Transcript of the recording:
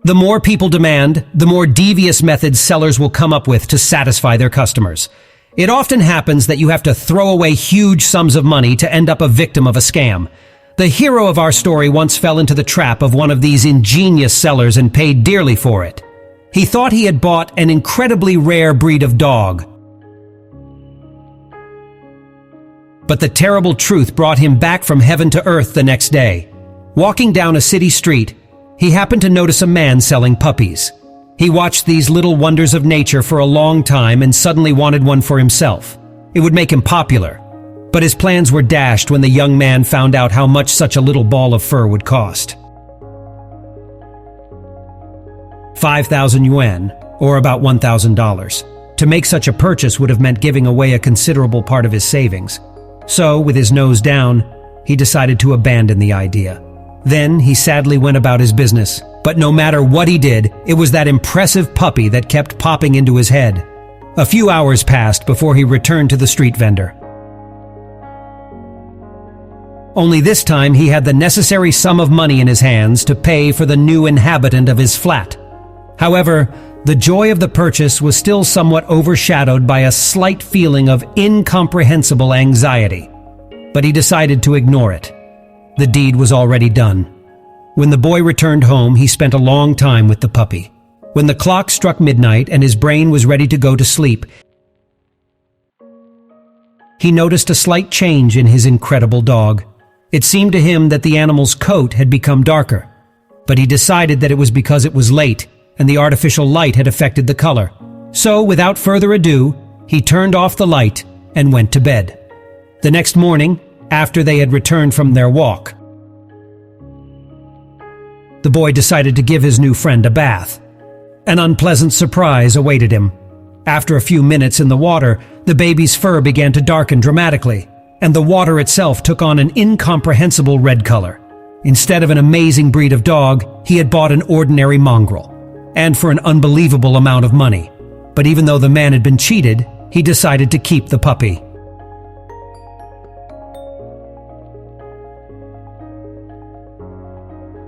The more people demand, the more devious methods sellers will come up with to satisfy their customers. It often happens that you have to throw away huge sums of money to end up a victim of a scam. The hero of our story once fell into the trap of one of these ingenious sellers and paid dearly for it. He thought he had bought an incredibly rare breed of dog. But the terrible truth brought him back from heaven to earth the next day. Walking down a city street, he happened to notice a man selling puppies. He watched these little wonders of nature for a long time and suddenly wanted one for himself. It would make him popular. But his plans were dashed when the young man found out how much such a little ball of fur would cost. 5,000 yuan, or about $1,000. To make such a purchase would have meant giving away a considerable part of his savings. So, with his nose down, he decided to abandon the idea. Then he sadly went about his business. But no matter what he did, it was that impressive puppy that kept popping into his head. A few hours passed before he returned to the street vendor. Only this time he had the necessary sum of money in his hands to pay for the new inhabitant of his flat. However, the joy of the purchase was still somewhat overshadowed by a slight feeling of incomprehensible anxiety. But he decided to ignore it. The deed was already done. When the boy returned home, he spent a long time with the puppy. When the clock struck midnight and his brain was ready to go to sleep, he noticed a slight change in his incredible dog. It seemed to him that the animal's coat had become darker, but he decided that it was because it was late and the artificial light had affected the color. So, without further ado, he turned off the light and went to bed. The next morning, after they had returned from their walk, the boy decided to give his new friend a bath. An unpleasant surprise awaited him. After a few minutes in the water, the baby's fur began to darken dramatically, and the water itself took on an incomprehensible red color. Instead of an amazing breed of dog, he had bought an ordinary mongrel, and for an unbelievable amount of money. But even though the man had been cheated, he decided to keep the puppy.